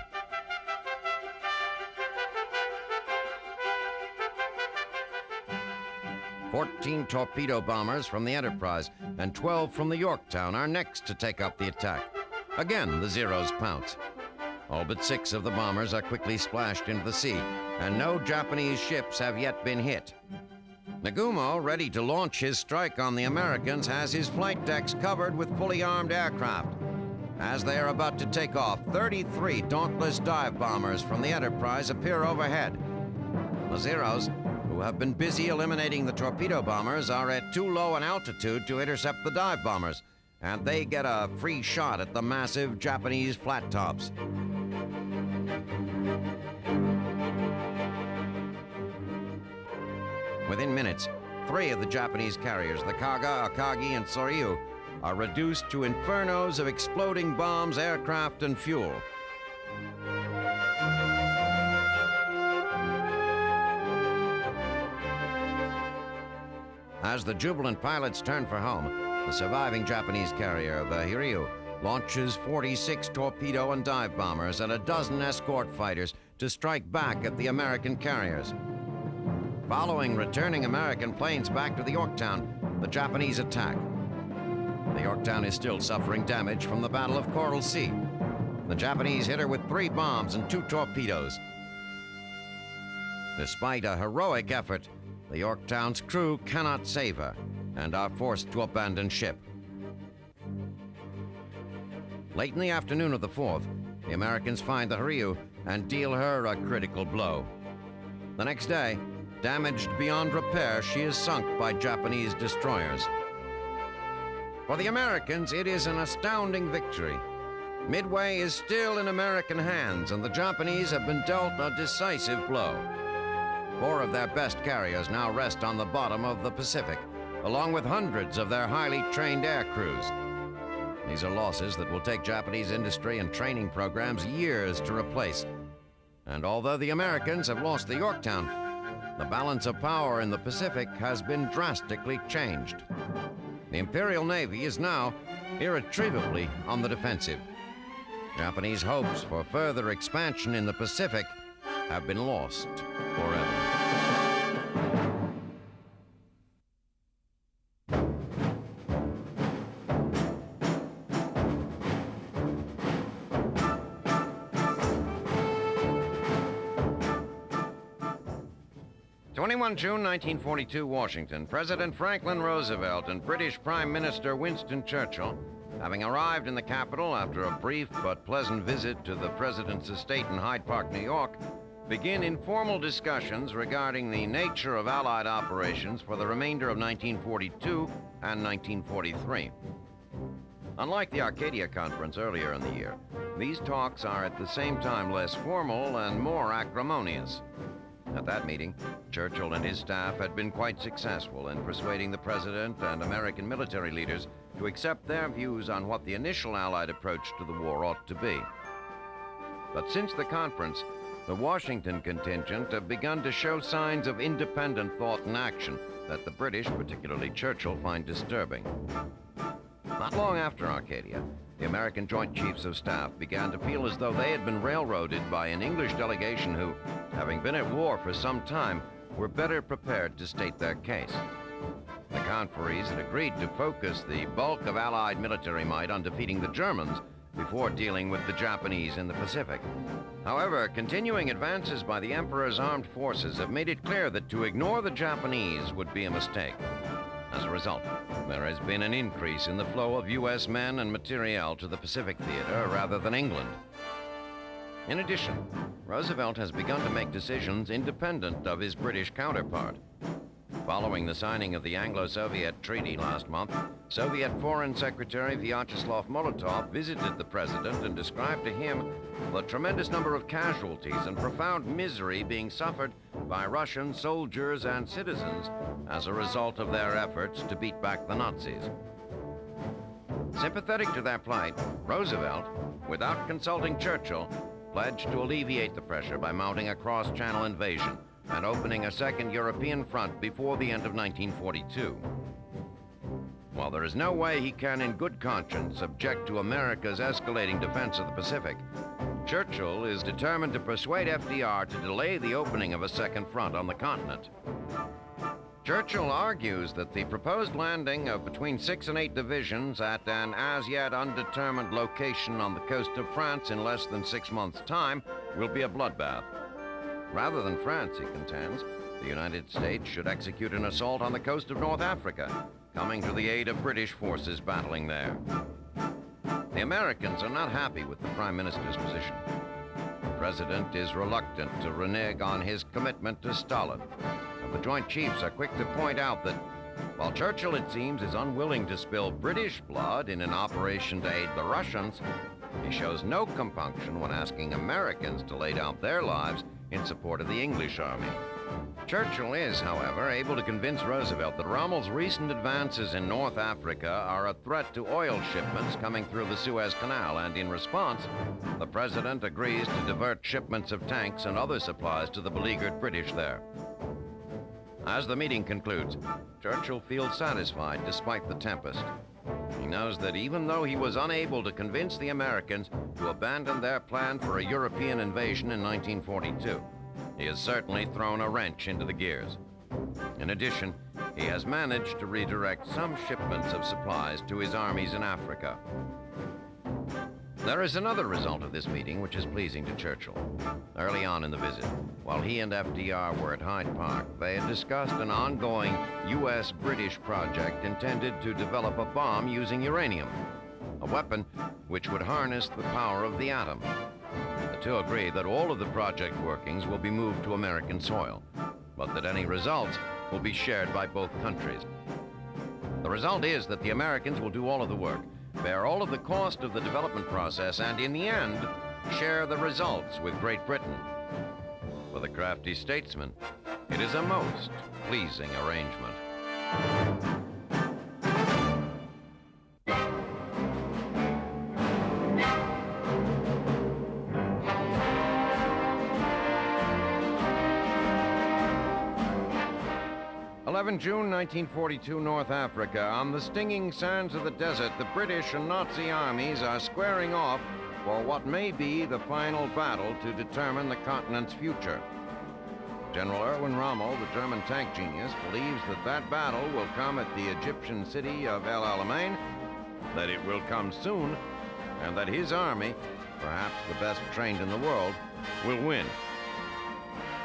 B: "14 torpedo bombers from the Enterprise and 12 from the Yorktown are next to take up the attack. Again, the Zeros pounce. All but 6 of the bombers are quickly splashed into the sea, and no Japanese ships have yet been hit. Nagumo, ready to launch his strike on the Americans, has his flight decks covered with fully armed aircraft. As they are about to take off, 33 dauntless dive bombers from the Enterprise appear overhead. The Zeros, who have been busy eliminating the torpedo bombers, are at too low an altitude to intercept the dive bombers, and they get a free shot at the massive Japanese flat tops. Within minutes, 3 of the Japanese carriers, the Kaga, Akagi, and Soryu, are reduced to infernos of exploding bombs, aircraft, and fuel. As the jubilant pilots turn for home, the surviving Japanese carrier, the Hiryu, launches 46 torpedo and dive bombers and a dozen escort fighters to strike back at the American carriers. Following returning American planes back to the Yorktown, the Japanese attack. The Yorktown is still suffering damage from the Battle of Coral Sea. The Japanese hit her with 3 bombs and 2 torpedoes. Despite a heroic effort, the Yorktown's crew cannot save her and are forced to abandon ship. Late in the afternoon of the 4th, the Americans find the Hiryu and deal her a critical blow. The next day, damaged beyond repair, she is sunk by Japanese destroyers. For the Americans, it is an astounding victory. Midway is still in American hands, and the Japanese have been dealt a decisive blow. 4 of their best carriers now rest on the bottom of the Pacific, along with hundreds of their highly trained air crews. These are losses that will take Japanese industry and training programs years to replace. And although the Americans have lost the Yorktown, the balance of power in the Pacific has been drastically changed. The Imperial Navy is now irretrievably on the defensive. Japanese hopes for further expansion in the Pacific have been lost forever. June 1942, Washington. President Franklin Roosevelt and British Prime Minister Winston Churchill, having arrived in the capital after a brief but pleasant visit to the president's estate in Hyde Park, New York, begin informal discussions regarding the nature of Allied operations for the remainder of 1942 and 1943. Unlike the Arcadia Conference earlier in the year, these talks are at the same time less formal and more acrimonious. At that meeting, Churchill and his staff had been quite successful in persuading the president and American military leaders to accept their views on what the initial Allied approach to the war ought to be. But since the conference, the Washington contingent have begun to show signs of independent thought and action that the British, particularly Churchill, find disturbing. Not long after Arcadia, the American Joint Chiefs of Staff began to feel as though they had been railroaded by an English delegation who, having been at war for some time, were better prepared to state their case. The conferees had agreed to focus the bulk of Allied military might on defeating the Germans before dealing with the Japanese in the Pacific. However, continuing advances by the Emperor's armed forces have made it clear that to ignore the Japanese would be a mistake. As a result, there has been an increase in the flow of U.S. men and materiel to the Pacific theater rather than England. In addition, Roosevelt has begun to make decisions independent of his British counterpart. Following the signing of the Anglo-Soviet Treaty last month, Soviet Foreign Secretary Vyacheslav Molotov visited the president and described to him the tremendous number of casualties and profound misery being suffered by Russian soldiers and citizens as a result of their efforts to beat back the Nazis. Sympathetic to their plight, Roosevelt, without consulting Churchill, pledged to alleviate the pressure by mounting a cross-channel invasion and opening a second European front before the end of 1942. While there is no way he can in good conscience object to America's escalating defense of the Pacific, Churchill is determined to persuade FDR to delay the opening of a second front on the continent. Churchill argues that the proposed landing of between 6 and 8 divisions at an as-yet undetermined location on the coast of France in less than 6 months' time will be a bloodbath. Rather than France, he contends, the United States should execute an assault on the coast of North Africa, coming to the aid of British forces battling there. The Americans are not happy with the Prime Minister's position. The President is reluctant to renege on his commitment to Stalin. And the Joint Chiefs are quick to point out that, while Churchill, it seems, is unwilling to spill British blood in an operation to aid the Russians, he shows no compunction when asking Americans to lay down their lives in support of the English army. Churchill is, however, able to convince Roosevelt that Rommel's recent advances in North Africa are a threat to oil shipments coming through the Suez Canal, and in response, the President agrees to divert shipments of tanks and other supplies to the beleaguered British there. As the meeting concludes, Churchill feels satisfied despite the tempest. He knows that even though he was unable to convince the Americans to abandon their plan for a European invasion in 1942, he has certainly thrown a wrench into the gears. In addition, he has managed to redirect some shipments of supplies to his armies in Africa. There is another result of this meeting which is pleasing to Churchill. Early on in the visit, while he and FDR were at Hyde Park, they had discussed an ongoing U.S.-British project intended to develop a bomb using uranium, a weapon which would harness the power of the atom. The two agree that all of the project workings will be moved to American soil, but that any results will be shared by both countries. The result is that the Americans will do all of the work, bear all of the cost of the development process, and in the end, share the results with Great Britain. For the crafty statesman, it is a most pleasing arrangement. 11 June 1942, North Africa. On the stinging sands of the desert, the British and Nazi armies are squaring off for what may be the final battle to determine the continent's future. General Erwin Rommel, the German tank genius, believes that that battle will come at the Egyptian city of El Alamein, that it will come soon, and that his army, perhaps the best trained in the world, will win.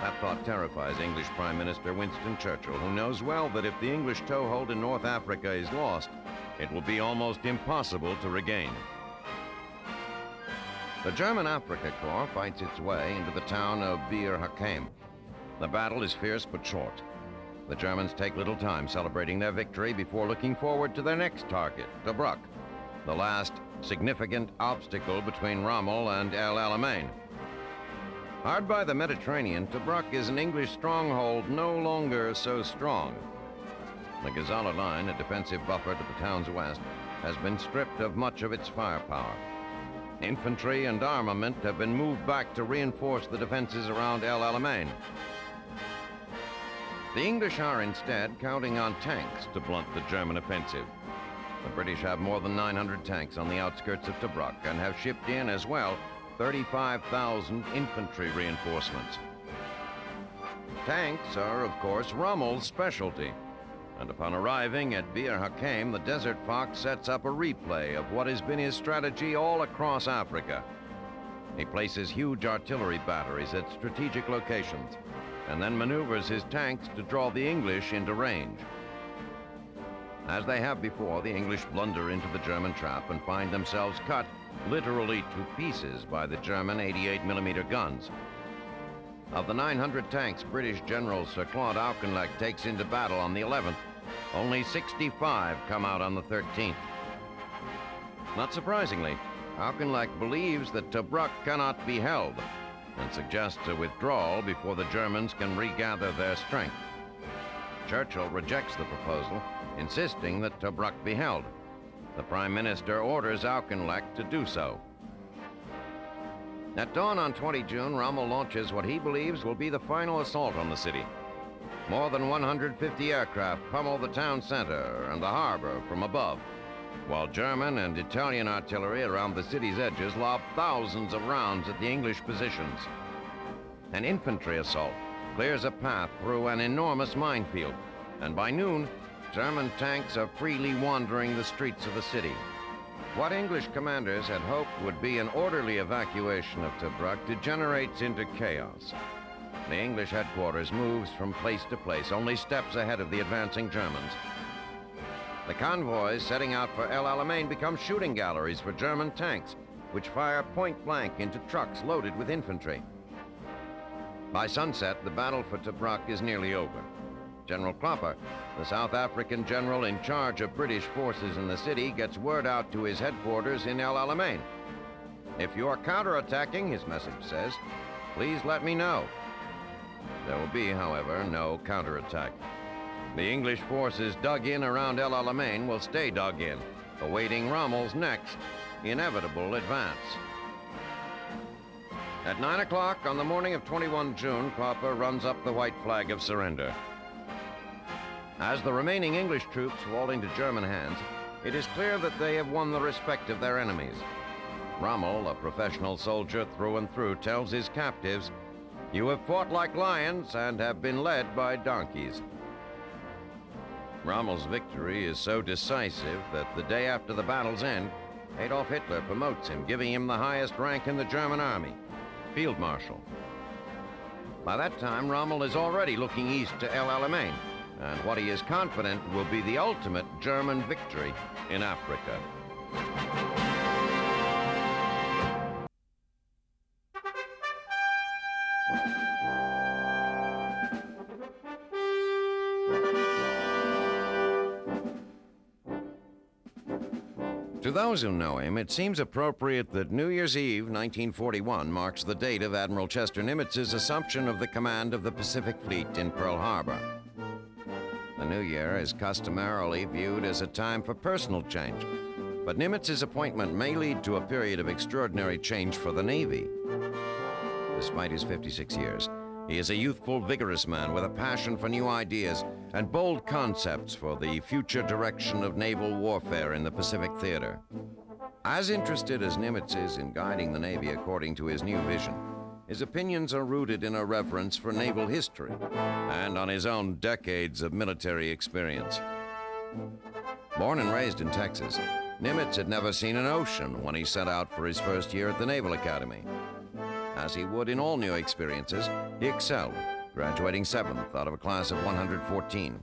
B: That thought terrifies English Prime Minister Winston Churchill, who knows well that if the English toehold in North Africa is lost, it will be almost impossible to regain. The German Africa Corps fights its way into the town of Bir Hakeim. The battle is fierce but short. The Germans take little time celebrating their victory before looking forward to their next target, Tobruk, the last significant obstacle between Rommel and El Alamein. Hard by the Mediterranean, Tobruk is an English stronghold no longer so strong. The Gazala line, a defensive buffer to the town's west, has been stripped of much of its firepower. Infantry and armament have been moved back to reinforce the defenses around El Alamein. The English are instead counting on tanks to blunt the German offensive. The British have more than 900 tanks on the outskirts of Tobruk and have shipped in as well 35,000 infantry reinforcements. Tanks are, of course, Rommel's specialty, and upon arriving at Bir Hakeim, the Desert Fox sets up a replay of what has been his strategy all across Africa. He places huge artillery batteries at strategic locations, and then maneuvers his tanks to draw the English into range. As they have before, the English blunder into the German trap and find themselves cut literally to pieces by the German 88mm guns. Of the 900 tanks British General Sir Claude Auchinleck takes into battle on the 11th, only 65 come out on the 13th. Not surprisingly, Auchinleck believes that Tobruk cannot be held and suggests a withdrawal before the Germans can regather their strength. Churchill rejects the proposal, insisting that Tobruk be held.
A: The Prime Minister orders Auchinleck to do so. At dawn on 20 June, Rommel launches what he believes will be the final assault on the city. More than 150 aircraft pummel the town center and the harbor from above, while German and Italian artillery around the city's edges lob thousands of rounds at the English positions. An infantry assault clears a path through an enormous minefield, and by noon, German tanks are freely wandering the streets of the city. What English commanders had hoped would be an orderly evacuation of Tobruk degenerates into chaos. The English headquarters moves from place to place, only steps ahead of the advancing Germans. The convoys setting out for El Alamein become shooting galleries for German tanks, which fire point-blank into trucks loaded with infantry. By sunset, the battle for Tobruk is nearly over. General Cropper, the South African general in charge of British forces in the city, gets word out to his headquarters in El Alamein. "If you are counterattacking," his message says, "please let me know." There will be, however, no counterattack. The English forces dug in around El Alamein will stay dug in, awaiting Rommel's next inevitable advance. At 9 o'clock on the morning of 21 June, Cropper runs up the white flag of surrender. As the remaining English troops fall into German hands, it is clear that they have won the respect of their enemies. Rommel, a professional soldier through and through, tells his captives, "You have fought like lions and have been led by donkeys." Rommel's victory is so decisive that the day after the battle's end, Adolf Hitler promotes him, giving him the highest rank in the German army, Field Marshal. By that time, Rommel is already looking east to El Alamein, and what he is confident will be the ultimate German victory in Africa. To those who know him, it seems appropriate that New Year's Eve, 1941, marks the date of Admiral Chester Nimitz's assumption of the command of the Pacific Fleet in Pearl Harbor. The new year is customarily viewed as a time for personal change, but Nimitz's appointment may lead to a period of extraordinary change for the Navy. Despite his 56 years, he is a youthful, vigorous man with a passion for new ideas and bold concepts for the future direction of naval warfare in the Pacific theater. As interested as Nimitz is in guiding the Navy according to his new vision, his opinions are rooted in a reverence for naval history and on his own decades of military experience. Born and raised in Texas, Nimitz had never seen an ocean when he set out for his first year at the Naval Academy. As he would in all new experiences, he excelled, graduating 7th out of a class of 114.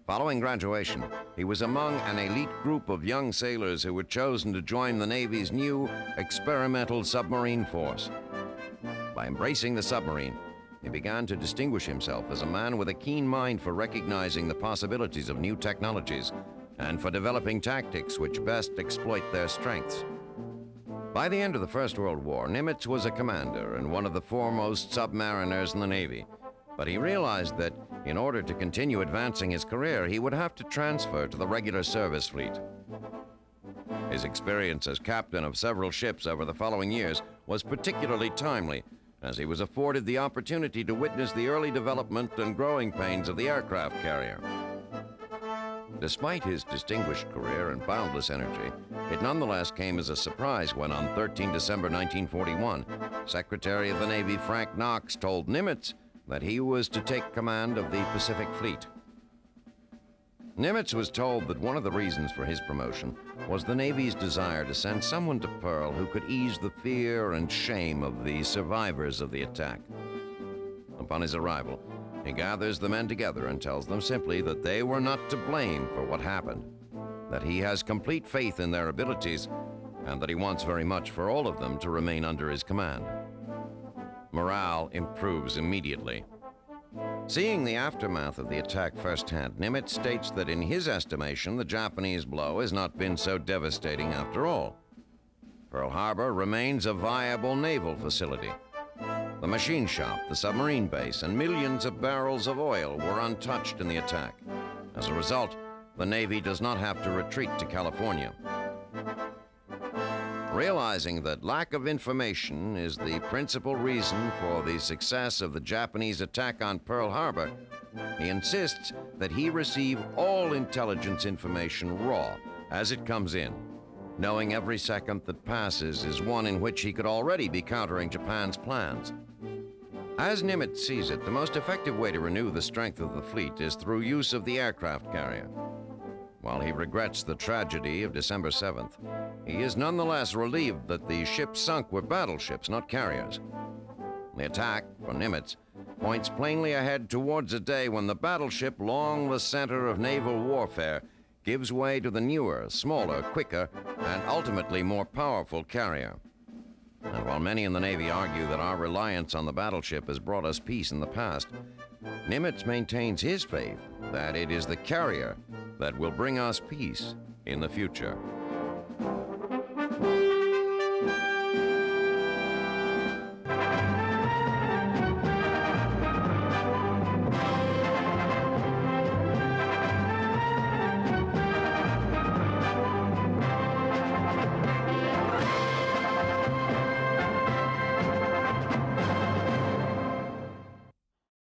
A: Following graduation, he was among an elite group of young sailors who were chosen to join the Navy's new experimental submarine force. By embracing the submarine, he began to distinguish himself as a man with a keen mind for recognizing the possibilities of new technologies and for developing tactics which best exploit their strengths. By the end of the First World War, Nimitz was a commander and one of the foremost submariners in the Navy, but he realized that in order to continue advancing his career, he would have to transfer to the regular service fleet. His experience as captain of several ships over the following years was particularly timely, as he was afforded the opportunity to witness the early development and growing pains of the aircraft carrier. Despite his distinguished career and boundless energy, it nonetheless came as a surprise when on 13 December 1941, Secretary of the Navy Frank Knox told Nimitz that he was to take command of the Pacific Fleet. Nimitz was told that one of the reasons for his promotion was the Navy's desire to send someone to Pearl who could ease the fear and shame of the survivors of the attack. Upon his arrival, he gathers the men together and tells them simply that they were not to blame for what happened, that he has complete faith in their abilities, and that he wants very much for all of them to remain under his command. Morale improves immediately. Seeing the aftermath of the attack firsthand, Nimitz states that in his estimation, the Japanese blow has not been so devastating after all. Pearl Harbor remains a viable naval facility. The machine shop, the submarine base, and millions of barrels of oil were untouched in the attack. As a result, the Navy does not have to retreat to California. Realizing that lack of information is the principal reason for the success of the Japanese attack on Pearl Harbor, he insists that he receive all intelligence information raw as it comes in, knowing every second that passes is one in which he could already be countering Japan's plans. As Nimitz sees it, the most effective way to renew the strength of the fleet is through use of the aircraft carrier. While he regrets the tragedy of December 7th, he is nonetheless relieved that the ships sunk were battleships, not carriers. The attack, for Nimitz, points plainly ahead towards a day when the battleship, long the center of naval warfare, gives way to the newer, smaller, quicker, and ultimately more powerful carrier. And while many in the Navy argue that our reliance on the battleship has brought us peace in the past, Nimitz maintains his faith that it is the carrier that will bring us peace in the future.